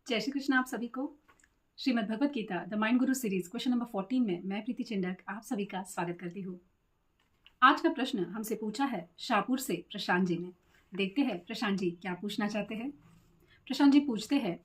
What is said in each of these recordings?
जय श्री कृष्ण आप सभी को। Shrimad Bhagavad Gita the mind Guru series question number 14 में मैं प्रीति चिंडक आप सभी का स्वागत करती हूँ। आज का प्रश्न हमसे पूछा है शाहपुर से प्रशांत जी ने। देखते हैं प्रशांत जी क्या पूछना चाहते हैं। प्रशांत जी पूछते हैं,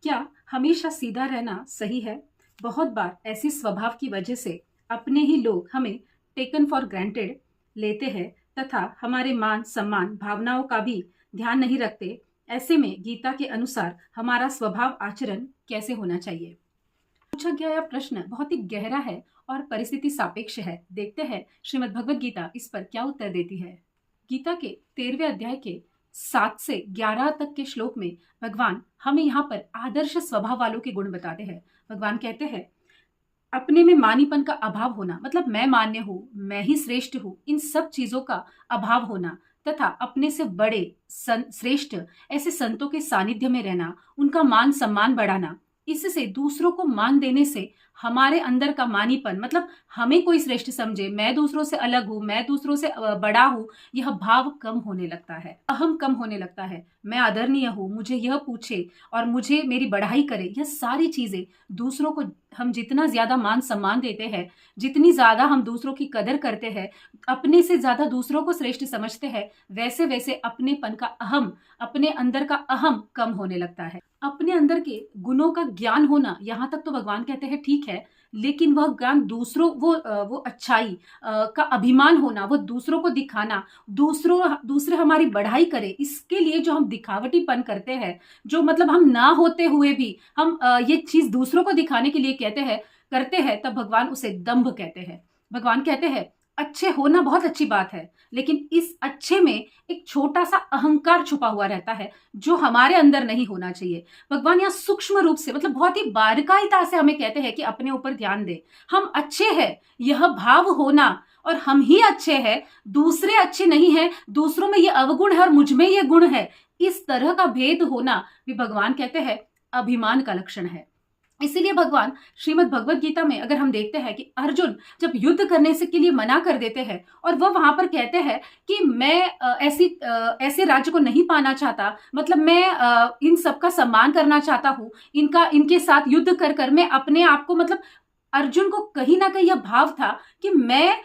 क्या हमेशा सीधा रहना सही है? बहुत बार ऐसी स्वभाव की वजह से अपने ही लोग हमें टेकन फॉर ग्रांटेड लेते हैं तथा हमारे मान सम्मान भावनाओं का भी ध्यान नहीं रखते। ऐसे में गीता के अनुसार हमारा स्वभाव आचरण कैसे होना चाहिए? पूछा गया यह प्रश्न बहुत ही गहरा है और परिस्थिति सापेक्ष है। देखते हैं श्रीमद् भगवत गीता इस पर क्या उत्तर देती है। गीता के 13वें अध्याय के 7 से 11 तक के श्लोक में भगवान हमें यहाँ पर आदर्श स्वभाव वालों के गुण बताते हैं। भगवान कहते हैं, अपने में मानीपन का अभाव होना, मतलब मैं मान्य हूँ, मैं ही श्रेष्ठ हूँ, इन सब चीजों का अभाव होना तथा अपने से बड़े श्रेष्ठ ऐसे संतों के सानिध्य में रहना, उनका मान सम्मान बढ़ाना। इससे दूसरों को मान देने से हमारे अंदर का मानीपन, मतलब हमें कोई श्रेष्ठ समझे, मैं दूसरों से अलग हूँ, मैं दूसरों से बड़ा हूँ, यह भाव कम होने लगता है, अहम कम होने लगता है। मैं आदरणीय हूँ, मुझे यह पूछे और मुझे मेरी बढ़ाई करे, यह सारी चीजें दूसरों को हम जितना ज्यादा मान सम्मान देते हैं, जितनी ज्यादा हम दूसरों की कदर करते हैं, अपने से ज्यादा दूसरों को श्रेष्ठ समझते हैं, वैसे वैसे अपनेपन का अहम, अपने अंदर का अहम कम होने लगता है। अपने अंदर के गुणों का ज्ञान होना, यहाँ तक तो भगवान कहते हैं ठीक है, लेकिन वह ज्ञान दूसरों वो अच्छाई का अभिमान होना, वो दूसरों को दिखाना, दूसरे हमारी बढ़ाई करे, इसके लिए जो हम दिखावटीपन करते हैं, जो मतलब हम ना होते हुए भी हम ये चीज दूसरों को दिखाने के लिए करते हैं, तब भगवान उसे दंभ कहते हैं। भगवान कहते हैं अच्छे होना बहुत अच्छी बात है, लेकिन इस अच्छे में एक छोटा सा अहंकार छुपा हुआ रहता है जो हमारे अंदर नहीं होना चाहिए। भगवान यहाँ सूक्ष्म रूप से, मतलब बहुत ही बारीकाईता से हमें कहते हैं कि अपने ऊपर ध्यान दे, हम अच्छे हैं, यह भाव होना, और हम ही अच्छे हैं, दूसरे अच्छे नहीं है, दूसरों में ये अवगुण है और मुझ में ये गुण है, इस तरह का भेद होना भी भगवान कहते हैं अभिमान का लक्षण है। इसीलिए भगवान श्रीमद् भगवत गीता में अगर हम देखते हैं कि अर्जुन जब युद्ध करने से के लिए मना कर देते हैं और वह वहां पर कहते हैं कि मैं ऐसे राज्य को नहीं पाना चाहता, मतलब मैं इन सबका सम्मान करना चाहता हूँ, इनके साथ युद्ध कर कर मैं अपने आप को, मतलब अर्जुन को कहीं ना कहीं यह भाव था कि मैं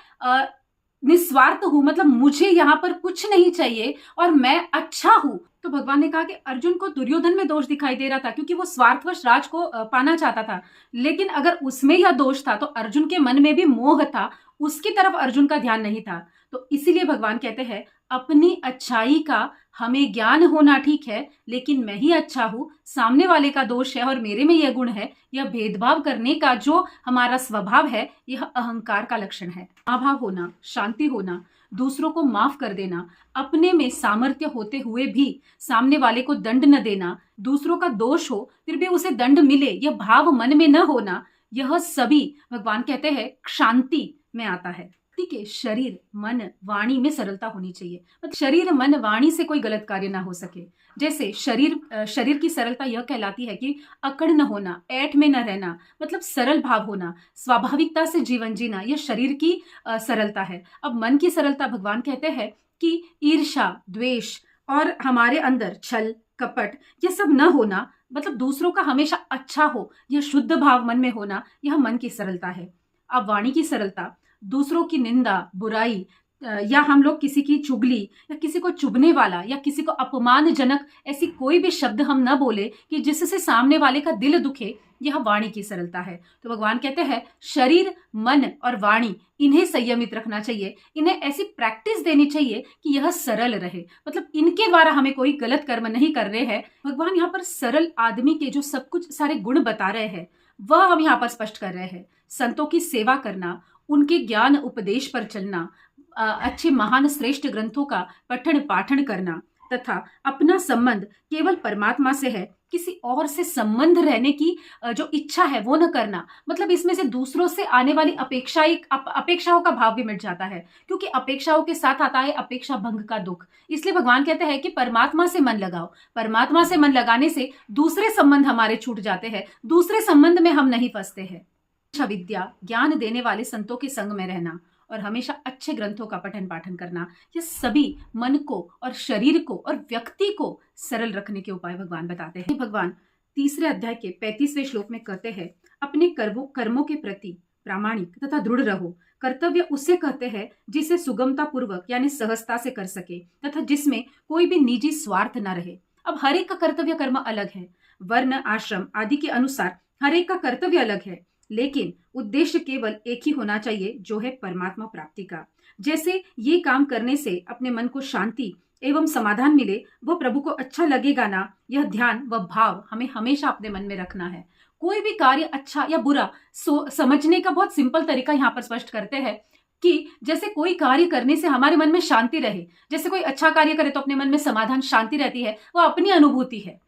निस्वार्थ हूं, मतलब मुझे यहाँ पर कुछ नहीं चाहिए और मैं अच्छा हूं। तो भगवान ने कहा कि अर्जुन को दुर्योधन में दोष दिखाई दे रहा था क्योंकि वो स्वार्थवश राज को पाना चाहता था, लेकिन अगर उसमें यह दोष था तो अर्जुन के मन में भी मोह था, उसकी तरफ अर्जुन का ध्यान नहीं था। तो इसीलिए भगवान कहते हैं अपनी अच्छाई का हमें ज्ञान होना ठीक है, लेकिन मैं ही अच्छा हूं, सामने वाले का दोष है और मेरे में यह गुण है, यह भेदभाव करने का जो हमारा स्वभाव है, यह अहंकार का लक्षण है। अभाव होना, शांति होना, दूसरों को माफ कर देना, अपने में सामर्थ्य होते हुए भी सामने वाले को दंड न देना, दूसरों का दोष हो फिर भी उसे दंड मिले, यह भाव मन में न होना, यह सभी भगवान कहते हैं शांति में आता है। ठीक है, शरीर मन वाणी में सरलता होनी चाहिए, मतलब शरीर मन वाणी से कोई गलत कार्य ना हो सके। जैसे शरीर की सरलता यह कहलाती है कि अकड़ न होना, ऐठ में न रहना, मतलब सरल भाव होना, स्वाभाविकता से जीवन जीना, यह शरीर की सरलता है। अब मन की सरलता भगवान कहते हैं कि ईर्ष्या द्वेष और हमारे अंदर छल कपट यह सब न होना, मतलब दूसरों का हमेशा अच्छा हो, यह शुद्ध भाव मन में होना, यह मन की सरलता है। अब वाणी की सरलता, दूसरों की निंदा बुराई या हम लोग किसी की चुगली या किसी को चुभने वाला या किसी को अपमानजनक ऐसी कोई भी शब्द हम न बोले कि जिससे सामने वाले का दिल दुखे, यह वाणी की सरलता है। तो भगवान कहते हैं शरीर मन और वाणी इन्हें संयमित रखना चाहिए, इन्हें ऐसी प्रैक्टिस देनी चाहिए कि यह सरल रहे, मतलब इनके द्वारा हमें कोई गलत कर्म नहीं कर रहे हैं। भगवान यहाँ पर सरल आदमी के जो सब कुछ सारे गुण बता रहे हैं वह हम यहाँ पर स्पष्ट कर रहे हैं। संतों की सेवा करना, उनके ज्ञान उपदेश पर चलना, अच्छे महान श्रेष्ठ ग्रंथों का पठन पाठन करना तथा अपना संबंध केवल परमात्मा से है, किसी और से संबंध रहने की जो इच्छा है वो न करना, मतलब इसमें से दूसरों से आने वाली अपेक्षाओं का भाव भी मिट जाता है, क्योंकि अपेक्षाओं के साथ आता है अपेक्षा भंग का दुख। इसलिए भगवान कहते हैं कि परमात्मा से मन लगाओ, परमात्मा से मन लगाने से दूसरे संबंध हमारे छूट जाते हैं, दूसरे संबंध में हम नहीं फंसते हैं। अच्छा विद्या ज्ञान देने वाले संतों के संग में रहना और हमेशा अच्छे ग्रंथों का पठन पाठन करना, ये सभी मन को और शरीर को और व्यक्ति को सरल रखने के उपाय भगवान बताते हैं। भगवान तीसरे अध्याय के 35वें श्लोक में कहते हैं, अपने कर्मों के प्रति प्रामाणिक तथा दृढ़ रहो। कर्तव्य उसे कहते हैं जिसे सुगमता पूर्वक यानी सहजता से कर सके तथा जिसमें कोई भी निजी स्वार्थ न रहे। अब हर एक का कर्तव्य कर्म अलग है, वर्ण आश्रम आदि के अनुसार हर एक का कर्तव्य अलग है, लेकिन उद्देश्य केवल एक ही होना चाहिए, जो है परमात्मा प्राप्ति का। जैसे ये काम करने से अपने मन को शांति एवं समाधान मिले, वह प्रभु को अच्छा लगेगा ना, यह ध्यान व भाव हमें हमेशा अपने मन में रखना है। कोई भी कार्य अच्छा या बुरा समझने का बहुत सिंपल तरीका यहाँ पर स्पष्ट करते हैं कि जैसे कोई कार्य करने से हमारे मन में शांति रहे, जैसे कोई अच्छा कार्य करे तो अपने मन में समाधान शांति रहती है, वह अपनी अनुभूति है।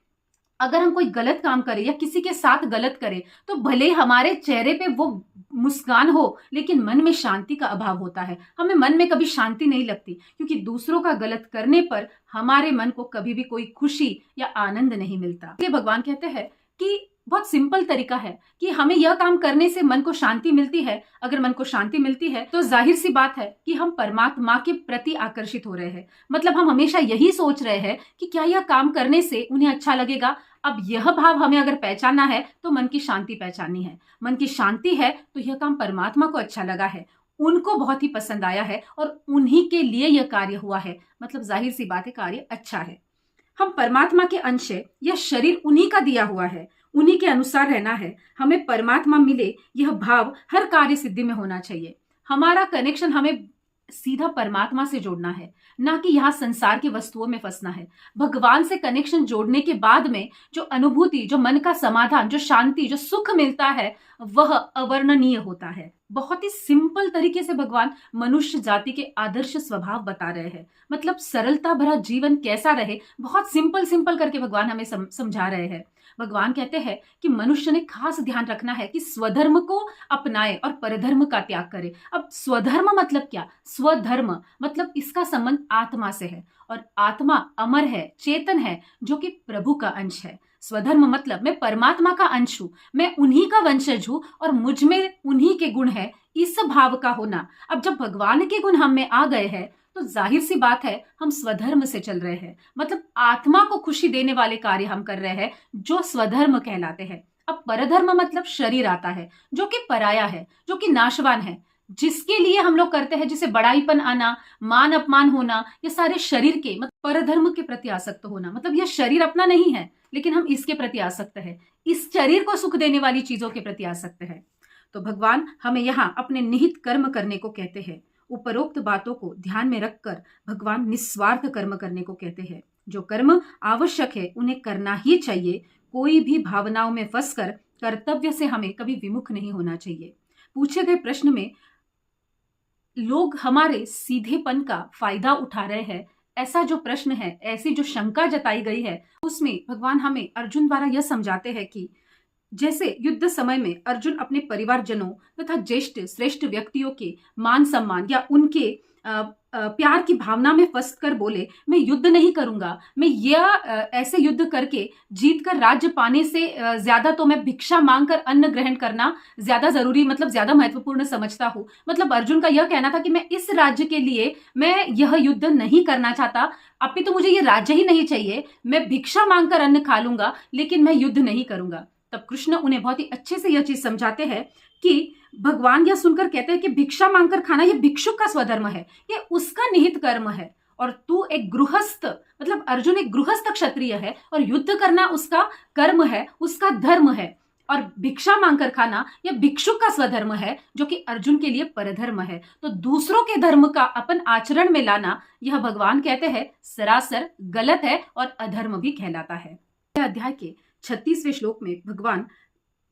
अगर हम कोई गलत काम करें या किसी के साथ गलत करें तो भले हमारे चेहरे पे वो मुस्कान हो, लेकिन मन में शांति का अभाव होता है। हमें मन में कभी शांति नहीं लगती, क्योंकि दूसरों का गलत करने पर हमारे मन को कभी भी कोई खुशी या आनंद नहीं मिलता। ये भगवान कहते हैं कि बहुत सिंपल तरीका है कि हमें यह काम करने से मन को शांति मिलती है। अगर मन को शांति मिलती है तो जाहिर सी बात है कि हम परमात्मा के प्रति आकर्षित हो रहे हैं। मतलब हम हमेशा यही सोच रहे हैं कि क्या यह काम करने से उन्हें अच्छा लगेगा। अब यह भाव हमें अगर पहचानना है तो मन की शांति पहचाननी है। मन की शांति है तो यह काम परमात्मा को अच्छा लगा है, उनको बहुत ही पसंद आया है और उन्हीं के लिए यह कार्य हुआ है। मतलब जाहिर सी बात है, कार्य अच्छा है। हम परमात्मा के अंश है, यह शरीर उन्हीं का दिया हुआ है, उन्हीं के अनुसार रहना है। हमें परमात्मा मिले यह भाव हर कार्य सिद्धि में होना चाहिए। हमारा कनेक्शन हमें सीधा परमात्मा से जोड़ना है, ना कि यहाँ संसार की वस्तुओं में फंसना है। भगवान से कनेक्शन जोड़ने के बाद में जो अनुभूति, जो मन का समाधान, जो शांति, जो सुख मिलता है, वह अवर्णनीय होता है। बहुत ही सिंपल तरीके से भगवान मनुष्य जाति के आदर्श स्वभाव बता रहे हैं। मतलब सरलता भरा जीवन कैसा रहे, बहुत सिंपल करके भगवान हमें समझा रहे हैं। भगवान कहते हैं कि मनुष्य ने खास ध्यान रखना है कि स्वधर्म को अपनाए और परधर्म का त्याग करे। अब स्वधर्म मतलब क्या? स्वधर्म मतलब इसका संबंध आत्मा से है, और आत्मा अमर है, चेतन है, जो कि प्रभु का अंश है। स्वधर्म मतलब मैं परमात्मा का अंश हूं, मैं उन्हीं का वंशज हूं और मुझ में उन्हीं के गुण है, इस भाव का होना। अब जब भगवान के गुण हम में आ गए हैं तो जाहिर सी बात है हम स्वधर्म से चल रहे हैं। मतलब आत्मा को खुशी देने वाले कार्य हम कर रहे हैं, जो स्वधर्म कहलाते हैं। अब परधर्म मतलब शरीर आता है, जो कि पराया है, जो कि नाशवान है, जिसके लिए हम लोग करते हैं, जिसे बड़ाईपन आना, मान अपमान होना, ये सारे शरीर के मतलब परधर्म के प्रति आसक्त होना। मतलब यह शरीर अपना नहीं है, लेकिन हम इसके प्रति आसक्त है, इस शरीर को सुख देने वाली चीजों के प्रति आसक्त है। तो भगवान हमें यहाँ अपने निहित कर्म करने को कहते हैं। उपरोक्त बातों को ध्यान में रखकर भगवान निस्वार्थ कर्म करने को कहते हैं। जो कर्म आवश्यक है उन्हें करना ही चाहिए। कोई भी भावनाओं में फंसकर कर्तव्य से हमें कभी विमुख नहीं होना चाहिए। पूछे गए प्रश्न में लोग हमारे सीधेपन का फायदा उठा रहे हैं, ऐसा जो प्रश्न है, ऐसी जो शंका जताई गई है, उसमें भगवान हमें अर्जुन द्वारा यह समझाते हैं कि जैसे युद्ध समय में अर्जुन अपने परिवारजनों तथा ज्येष्ठ श्रेष्ठ व्यक्तियों के मान सम्मान या उनके प्यार की भावना में फंस कर बोले, मैं युद्ध नहीं करूंगा, मैं यह ऐसे युद्ध करके जीत कर राज्य पाने से ज्यादा तो मैं भिक्षा मांगकर अन्न ग्रहण करना ज्यादा जरूरी, मतलब ज्यादा महत्वपूर्ण समझता हूँ। मतलब अर्जुन का यह कहना था कि मैं इस राज्य के लिए मैं यह युद्ध नहीं करना चाहता, अभी तो मुझे यह राज्य ही नहीं चाहिए, मैं भिक्षा मांगकर अन्न खा लूंगा, लेकिन मैं युद्ध नहीं करूंगा। तब कृष्ण उन्हें बहुत ही अच्छे से यह चीज समझाते हैं कि भगवान यह सुनकर कहते हैं कि भिक्षा मांगकर खाना यह भिक्षुक का स्वधर्म है, यह उसका निहित कर्म है, और तू एक गृहस्थ, मतलब अर्जुन एक गृहस्थ क्षत्रिय है और युद्ध करना उसका कर्म है, उसका धर्म है, और भिक्षा मांगकर खाना यह भिक्षुक का स्वधर्म है, जो कि अर्जुन के लिए परधर्म है। तो दूसरों के धर्म का अपन आचरण में लाना, यह भगवान कहते हैं सरासर गलत है और अधर्म भी कहलाता है। अध्याय के 36वें श्लोक में भगवान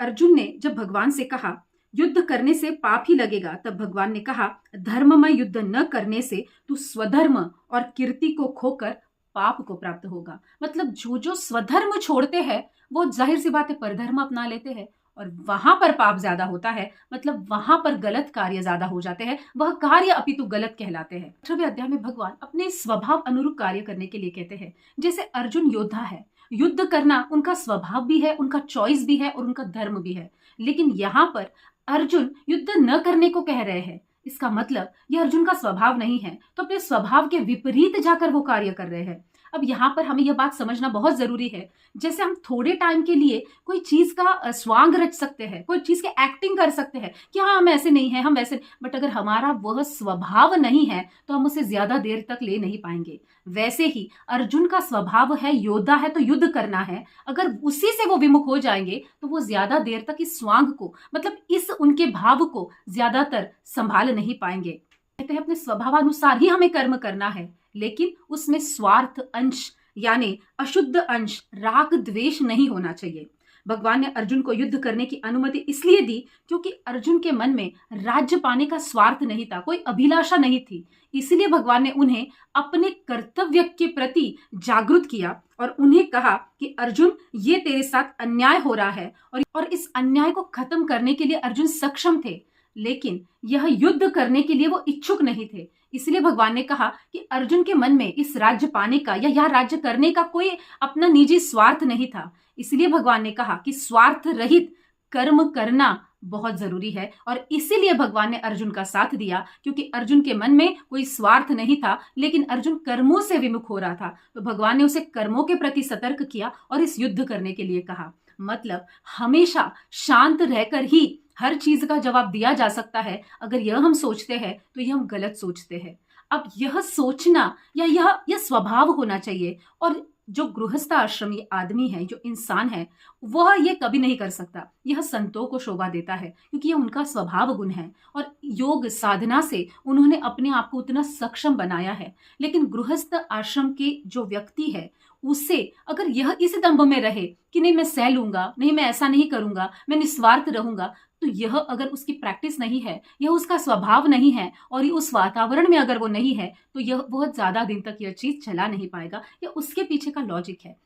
अर्जुन ने जब भगवान से कहा युद्ध करने से पाप ही लगेगा, तब भगवान ने कहा धर्ममय युद्ध न करने से तू स्वधर्म और कीर्ति को खोकर पाप को प्राप्त होगा। मतलब जो जो स्वधर्म छोड़ते हैं वो जाहिर सी बात है परधर्म अपना लेते हैं, और वहां पर पाप ज्यादा होता है, मतलब वहां पर गलत कार्य ज्यादा हो जाते हैं, वह कार्य अपितु गलत कहलाते हैं। 18वें अध्याय में भगवान अपने स्वभाव अनुरूप कार्य करने के लिए कहते हैं। जैसे अर्जुन योद्धा है, युद्ध करना उनका स्वभाव भी है, उनका चॉइस भी है और उनका धर्म भी है, लेकिन यहाँ पर अर्जुन युद्ध न करने को कह रहे हैं। इसका मतलब यह अर्जुन का स्वभाव नहीं है, तो अपने स्वभाव के विपरीत जाकर वो कार्य कर रहे हैं। अब यहाँ पर हमें यह बात समझना बहुत जरूरी है, जैसे हम थोड़े टाइम के लिए कोई चीज का स्वांग रच सकते हैं, कोई चीज के एक्टिंग कर सकते हैं कि हाँ हम ऐसे नहीं है, हम वैसे, बट अगर हमारा वह स्वभाव नहीं है तो हम उसे ज्यादा देर तक ले नहीं पाएंगे। वैसे ही अर्जुन का स्वभाव है, योद्धा है तो युद्ध करना है, अगर उसी से वो विमुख हो जाएंगे तो वो ज्यादा देर तक इस स्वांग को, मतलब इस उनके भाव को ज्यादातर संभाल नहीं पाएंगे। कहते हैं अपने स्वभावानुसार ही हमें कर्म करना है, लेकिन उसमें स्वार्थ अंश यानी अशुद्ध अंश, राग द्वेष नहीं होना चाहिए। भगवान ने अर्जुन को युद्ध करने की अनुमति इसलिए दी क्योंकि अर्जुन के मन में राज्य पाने का स्वार्थ नहीं था, कोई अभिलाषा नहीं थी। इसलिए भगवान ने उन्हें अपने कर्तव्य के प्रति जागरूक किया और उन्हें कहा कि अर्जुन, ये तेरे साथ अन्याय हो रहा है और इस अन्याय को खत्म करने के लिए अर्जुन सक्षम थे, लेकिन यह युद्ध करने के लिए वो इच्छुक नहीं थे। इसलिए भगवान ने कहा कि अर्जुन के मन में इस राज्य पाने का या यह राज्य करने का कोई अपना निजी स्वार्थ नहीं था। इसलिए भगवान ने कहा कि स्वार्थ रहित कर्म करना बहुत जरूरी है, और इसीलिए भगवान ने अर्जुन का साथ दिया क्योंकि अर्जुन के मन में कोई स्वार्थ नहीं था, लेकिन अर्जुन कर्मों से विमुख हो रहा था। तो भगवान ने उसे कर्मों के प्रति सतर्क किया और इस युद्ध करने के लिए कहा। मतलब हमेशा शांत रहकर ही हर चीज का जवाब दिया जा सकता है। अगर यह हम सोचते हैं तो यह हम गलत सोचते हैं। अब यह सोचना या यह स्वभाव होना चाहिए, और जो गृहस्थ आश्रमी आदमी है, जो इंसान है, वह ये कभी नहीं कर सकता। यह संतों को शोभा देता है क्योंकि यह उनका स्वभाव गुण है और योग साधना से उन्होंने अपने आप को उतना सक्षम बनाया है। लेकिन गृहस्थ आश्रम के जो व्यक्ति है, उसे अगर यह इस दंभ में रहे कि नहीं मैं सह लूंगा, नहीं मैं ऐसा नहीं करूंगा, मैं निस्वार्थ रहूंगा, तो यह अगर उसकी प्रैक्टिस नहीं है, यह उसका स्वभाव नहीं है और ये उस वातावरण में अगर वो नहीं है, तो यह बहुत ज्यादा दिन तक यह चीज चला नहीं पाएगा। यह उसके पीछे का लॉजिक है।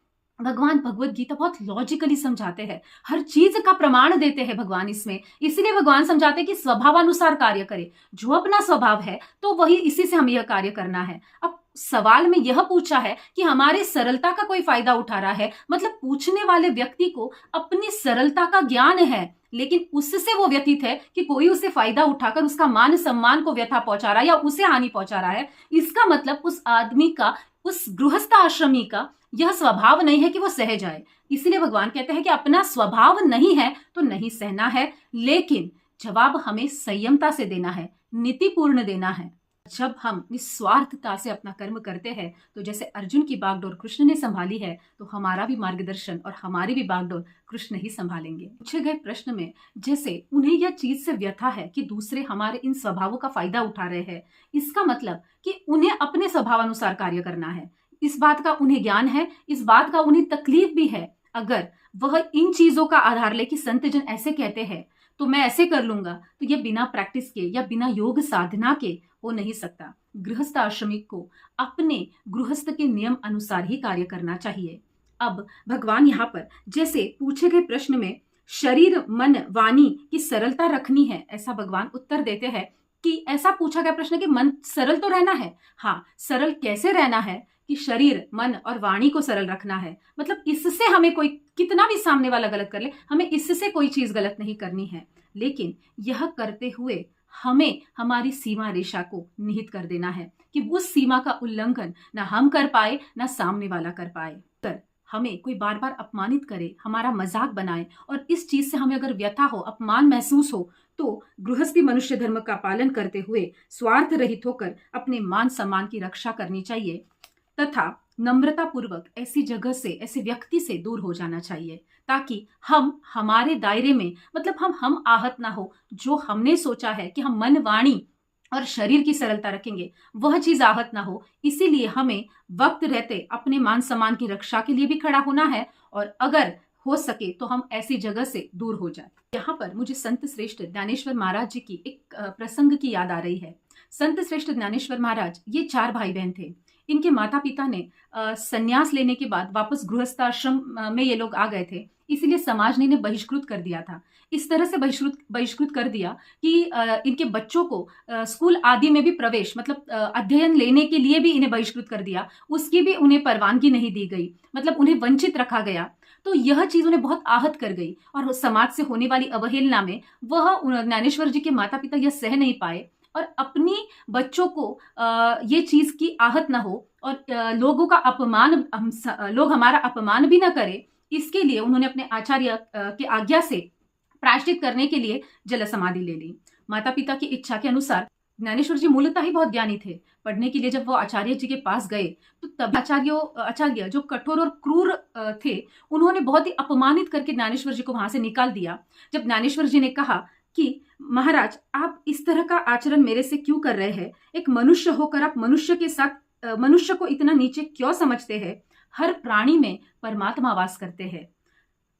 भगवान भगवत गीता बहुत लॉजिकली समझाते हैं, हर चीज का प्रमाण देते हैं भगवान इसमें। इसलिए भगवान समझाते हैं कि स्वभावानुसार कार्य करे, जो अपना स्वभाव है तो वही, इसी से हमें यह कार्य करना है। अब सवाल में यह पूछा है कि हमारे सरलता का कोई फायदा उठा रहा है, मतलब पूछने वाले व्यक्ति को अपनी सरलता का ज्ञान है, लेकिन उससे वो व्यतीत है कि कोई उसे फायदा उठाकर उसका मान सम्मान को व्यथा पहुंचा रहा है या उसे हानि पहुंचा रहा है। इसका मतलब उस आदमी का, उस गृहस्थ आश्रमी का यह स्वभाव नहीं है कि वो सह जाए। इसलिए भगवान कहते हैं कि अपना स्वभाव नहीं है तो नहीं सहना है, लेकिन जवाब हमें संयमता से देना है, नीतिपूर्ण देना है। जब हम निस्वार्थता से अपना कर्म करते हैं, तो जैसे अर्जुन की बागडोर कृष्ण ने संभाली है, तो हमारा भी मार्गदर्शन और हमारी भी बागडोर कृष्ण ही संभालेंगे। पूछे गए प्रश्न में जैसे उन्हें यह चीज से व्यथा है कि दूसरे हमारे इन स्वभावों का फायदा उठा रहे हैं, इसका मतलब कि उन्हें अपने स्वभाव अनुसार कार्य करना है। इस बात का उन्हें ज्ञान है, इस बात का उन्हें तकलीफ भी है। अगर वह इन चीजों का आधार ले कि संत जन ऐसे कहते हैं तो मैं ऐसे कर लूंगा, तो यह बिना प्रैक्टिस के या बिना योग साधना के हो नहीं सकता। गृहस्थ आश्रमी को अपने गृहस्थ के नियम अनुसार ही कार्य करना चाहिए। अब भगवान यहाँ पर जैसे पूछे गए प्रश्न में शरीर मन वाणी की सरलता रखनी है, ऐसा भगवान उत्तर देते हैं कि ऐसा पूछा गया प्रश्न कि मन सरल तो रहना है। हाँ, सरल कैसे रहना है कि शरीर मन और वाणी को सरल रखना है। मतलब इससे हमें कोई कितना भी सामने वाला गलत कर ले, हमें इससे कोई चीज गलत नहीं करनी है, लेकिन यह करते हुए हमें हमारी सीमा रेखा को निहित कर देना है कि उस सीमा का उल्लंघन ना हम कर पाए ना सामने वाला कर पाए। कर हमें कोई बार बार अपमानित करे, हमारा मजाक बनाए और इस चीज से हमें अगर व्यथा हो, अपमान महसूस हो, तो गृहस्थी मनुष्य धर्म का पालन करते हुए स्वार्थ रहित होकर अपने मान सम्मान की रक्षा करनी चाहिए तथा नम्रता पूर्वक ऐसी जगह से, ऐसे व्यक्ति से दूर हो जाना चाहिए, ताकि हम हमारे दायरे में, मतलब हम आहत ना हो। जो हमने सोचा है कि हम मन वाणी और शरीर की सरलता रखेंगे, वह चीज आहत ना हो। इसीलिए हमें वक्त रहते अपने मान सम्मान की रक्षा के लिए भी खड़ा होना है, और अगर हो सके तो हम ऐसी जगह से दूर हो जाए। यहाँ पर मुझे संत श्रेष्ठ ज्ञानेश्वर महाराज जी की एक प्रसंग की याद आ रही है। संत श्रेष्ठ ज्ञानेश्वर महाराज ये 4 भाई बहन थे। इनके माता पिता ने संन्यास लेने के बाद वापस गृहस्थाश्रम में ये लोग आ गए थे, इसीलिए समाज ने इन्हें बहिष्कृत कर दिया था। इस तरह से बहिष्कृत कर दिया कि इनके बच्चों को स्कूल आदि में भी प्रवेश, मतलब अध्ययन लेने के लिए भी इन्हें बहिष्कृत कर दिया, उसकी भी उन्हें परवानगी नहीं दी गई, मतलब उन्हें वंचित रखा गया। तो यह चीज उन्हें बहुत आहत कर गई और समाज से होने वाली अवहेलना में वह ज्ञानेश्वर जी के माता पिता यह सह नहीं पाए और अपनी बच्चों को ये चीज की आहत ना हो और लोगों का अपमान लोग हमारा अपमान भी ना करें, इसके लिए उन्होंने अपने आचार्य की आज्ञा से प्रायश्चित करने के लिए जल समाधि ले ली। माता पिता की इच्छा के अनुसार ज्ञानेश्वर जी मूलतः ही बहुत ज्ञानी थे। पढ़ने के लिए जब वो आचार्य जी के पास गए तो तभी आचार्य जो कठोर और क्रूर थे, उन्होंने बहुत ही अपमानित करके ज्ञानेश्वर जी को वहां से निकाल दिया। जब ज्ञानेश्वर जी ने कहा कि महाराज, आप इस तरह का आचरण मेरे से क्यों कर रहे हैं? एक मनुष्य होकर आप मनुष्य के साथ मनुष्य को इतना नीचे क्यों समझते हैं? हर प्राणी में परमात्मा वास करते हैं।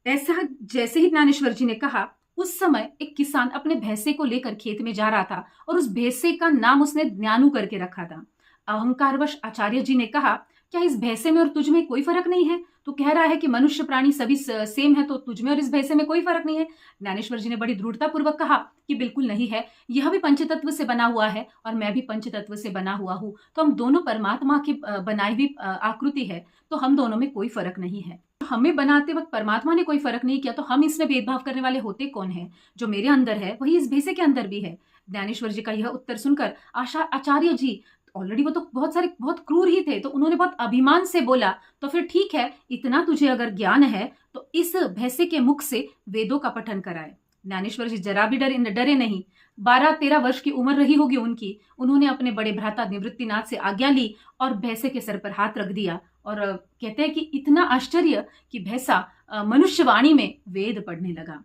ऐसा जैसे ही ज्ञानेश्वर जी ने कहा, उस समय एक किसान अपने भैंसे को लेकर खेत में जा रहा था और उस भैंसे का नाम उसने ज्ञानू करके रखा था। अहंकारवश आचार्य जी ने कहा, क्या इस भैंसे में और तुझ में कोई फर्क नहीं है? तो कह रहा है कि मनुष्य प्राणी सभी सेम है, तो तुझ में और इस भैंसे में कोई फर्क नहीं है? ज्ञानेश्वर जी ने बड़ी दृढ़ता पूर्वक कहा कि बिल्कुल नहीं है, यह भी पंचतत्व से बना हुआ है और मैं भी पंचतत्व से बना हुआ हूं, तो हम दोनों परमात्मा की बनाई हुई आकृति है, तो हम दोनों में कोई फर्क नहीं है। हमें बनाते वक्त परमात्मा ने कोई फर्क नहीं किया, तो हम इसमें भेदभाव करने वाले होते कौन है? जो मेरे अंदर है वही इस भैंसे के अंदर भी है। ज्ञानेश्वर जी का यह उत्तर सुनकर आचार्य जी, ऑलरेडी वो तो बहुत क्रूर ही थे, तो उन्होंने बहुत अभिमान से बोला, तो फिर ठीक है, इतना तुझे अगर ज्ञान है तो इस भैंसे के मुख से वेदों का पठन कराए। ज्ञानेश्वर जी जरा भी डरे नहीं। 12-13 वर्ष की उम्र रही होगी उनकी। उन्होंने अपने बड़े भ्राता निवृत्तिनाथ से आज्ञा ली और भैंसे के सर पर हाथ रख दिया और कहते हैं कि इतना आश्चर्य कि भैंसा मनुष्यवाणी में वेद पढ़ने लगा।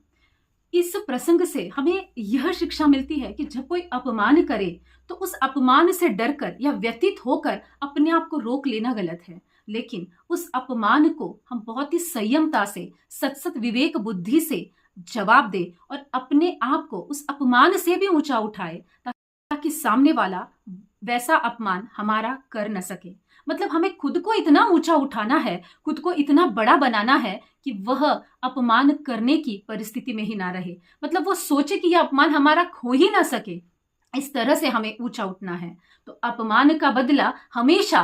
इस प्रसंग से हमें यह शिक्षा मिलती है कि जब कोई अपमान करे तो उस अपमान से डरकर या व्यथित होकर अपने आप को रोक लेना गलत है, लेकिन उस अपमान को हम बहुत ही संयमता से, सत विवेक बुद्धि से जवाब दे और अपने आप को उस अपमान से भी ऊंचा उठाए, ताकि सामने वाला वैसा अपमान हमारा कर न सके। मतलब हमें खुद को इतना ऊंचा उठाना है, खुद को इतना बड़ा बनाना है कि वह अपमान करने की परिस्थिति में ही ना रहे। मतलब वो सोचे कि यह अपमान हमारा खो ही ना सके, इस तरह से हमें ऊंचा उठना है। तो अपमान का बदला हमेशा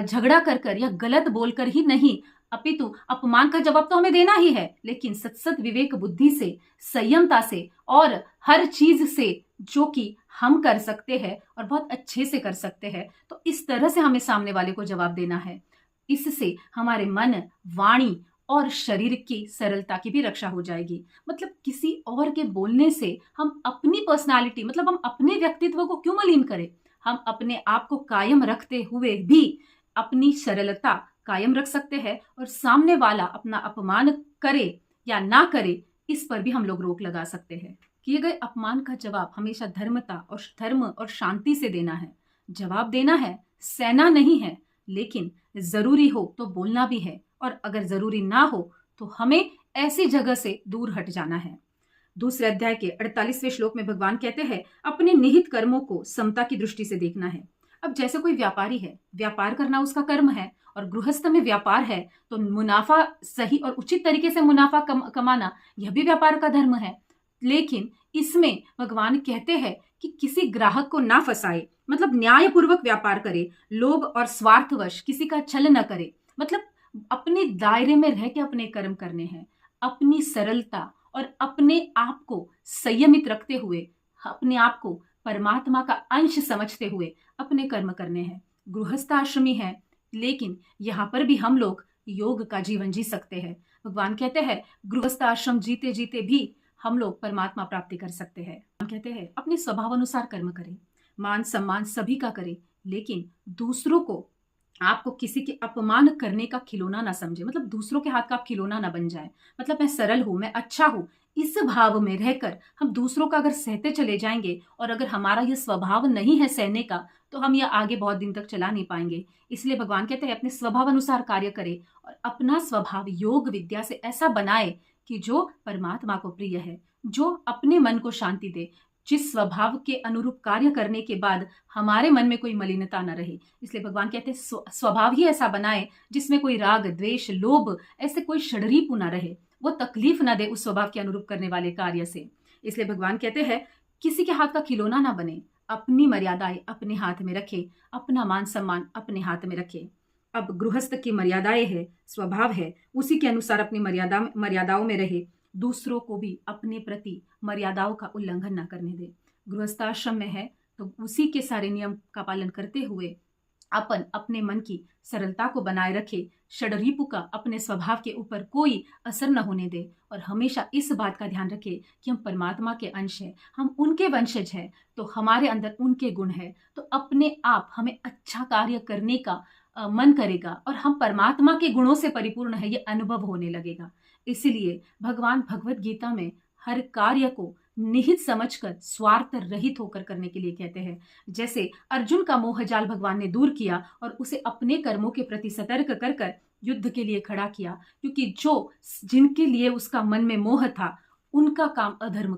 झगड़ा कर या गलत बोलकर ही नहीं, अपितु अपमान का जवाब तो हमें देना ही है, लेकिन सत विवेक बुद्धि से, संयमता से और हर चीज से जो कि हम कर सकते हैं और बहुत अच्छे से कर सकते हैं, तो इस तरह से हमें सामने वाले को जवाब देना है। इससे हमारे मन, वाणी और शरीर की सरलता की भी रक्षा हो जाएगी। मतलब किसी और के बोलने से हम अपनी पर्सनालिटी, मतलब हम अपने व्यक्तित्व को क्यों मलिन करें? हम अपने आप को कायम रखते हुए भी अपनी सरलता कायम रख सकते हैं और सामने वाला अपना अपमान करे या ना करे, इस पर भी हम लोग रोक लगा सकते हैं। किए गए अपमान का जवाब हमेशा धर्म और शांति से देना है। जवाब देना है, सहना नहीं है, लेकिन जरूरी हो तो बोलना भी है, और अगर जरूरी ना हो तो हमें ऐसी जगह से दूर हट जाना है। दूसरे अध्याय के 48वें श्लोक में भगवान कहते हैं, अपने निहित कर्मों को समता की दृष्टि से देखना है। अब जैसे कोई व्यापारी है, व्यापार करना उसका कर्म है, और गृहस्थ में व्यापार है तो मुनाफा सही और उचित तरीके से मुनाफा कमाना यह भी व्यापार का धर्म है। लेकिन इसमें भगवान कहते हैं कि किसी ग्राहक को ना फंसाए, मतलब न्यायपूर्वक व्यापार करे, लोभ और स्वार्थवश किसी का छल न करे। मतलब अपने दायरे में रह के अपने कर्म करने हैं, अपनी सरलता और अपने आप को संयमित रखते हुए, अपने आप को परमात्मा का अंश समझते हुए अपने कर्म करने हैं। गृहस्थ आश्रमी है, लेकिन यहाँ पर भी हम लोग योग का जीवन जी सकते हैं। भगवान कहते हैं, गृहस्थ आश्रम जीते जीते भी हम लोग परमात्मा प्राप्ति कर सकते हैं। कहते हैं, अपने स्वभाव अनुसार कर्म करें, मान सम्मान सभी का करें, लेकिन दूसरों को, आपको किसी के अपमान करने का खिलौना ना समझे। मतलब दूसरों के हाथ का आप खिलौना ना बन जाए। मतलब मैं सरल हूं, मैं अच्छा हूं, इस भाव में रहकर हम दूसरों का अगर सहते चले जाएंगे, और अगर हमारा यह स्वभाव नहीं है सहने का, तो हम यह आगे बहुत दिन तक चला नहीं पाएंगे। इसलिए भगवान कहते हैं, अपने स्वभाव अनुसार कार्य करे और अपना स्वभाव योग विद्या से ऐसा बनाए कि जो परमात्मा को प्रिय है, जो अपने मन को शांति दे, जिस स्वभाव के अनुरूप कार्य करने के बाद हमारे मन में कोई मलिनता न रहे। इसलिए भगवान कहते हैं, स्वभाव ही ऐसा बनाए जिसमें कोई राग, द्वेष, लोभ, ऐसे कोई षड्रिपु न रहे, वो तकलीफ ना दे उस स्वभाव के अनुरूप करने वाले कार्य से। इसलिए भगवान कहते हैं, किसी के हाथ का खिलौना ना बने, अपनी मर्यादाएं अपने हाथ में रखे, अपना मान सम्मान अपने हाथ में रखे। अब गृहस्थ की मर्यादाएं है, स्वभाव है, उसी के अनुसार अपनी मर्यादाओं में रहे, दूसरों को भी अपने प्रति मर्यादाओं का उल्लंघन ना करने दे। गृहस्थाश्रम में है तो उसी के सारे नियम का पालन करते हुए अपन अपने मन की सरलता को बनाए रखे, षड्रिपु का अपने स्वभाव के ऊपर कोई असर न होने दे और हमेशा इस बात का ध्यान रखे कि हम परमात्मा के अंश हैं, हम उनके वंशज हैं, तो हमारे अंदर उनके गुण हैं, तो अपने आप हमें अच्छा कार्य करने का मन करेगा और हम परमात्मा के गुणों से परिपूर्ण है, ये अनुभव होने लगेगा। इसीलिए भगवान भगवत गीता में हर कार्य को निहित समझकर स्वार्थ रहित होकर करने के लिए कहते हैं। जैसे अर्जुन का मोह जाल भगवान ने दूर किया और उसे अपने कर्मों के प्रति सतर्क कर कर युद्ध के लिए खड़ा किया, क्योंकि जो जिनके लिए उसका मन में मोह था उनका काम अधर्म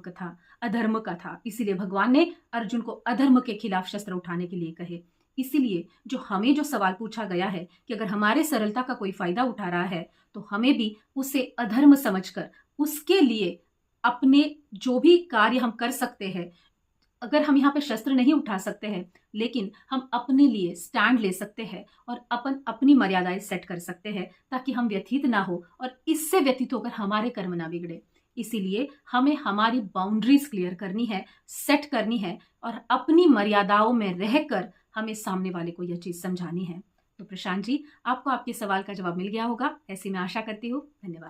का था। इसीलिए भगवान ने अर्जुन को अधर्म के खिलाफ शस्त्र उठाने के लिए कहे। इसीलिए जो सवाल पूछा गया है कि अगर हमारे सरलता का कोई फायदा उठा रहा है तो हमें भी उसे अधर्म समझकर उसके लिए अपने जो भी कार्य हम कर सकते हैं, अगर हम यहाँ पे शस्त्र नहीं उठा सकते हैं लेकिन हम अपने लिए स्टैंड ले सकते हैं और अपनी मर्यादाएं सेट कर सकते हैं ताकि हम व्यथित ना हो और इससे व्यतीत होकर हमारे कर्म ना बिगड़े। इसीलिए हमें हमारी बाउंड्रीज क्लियर करनी है, सेट करनी है और अपनी मर्यादाओं में रहकर हमें सामने वाले को यह चीज समझानी है। तो प्रशांत जी, आपको आपके सवाल का जवाब मिल गया होगा, ऐसी मैं आशा करती हूँ। धन्यवाद।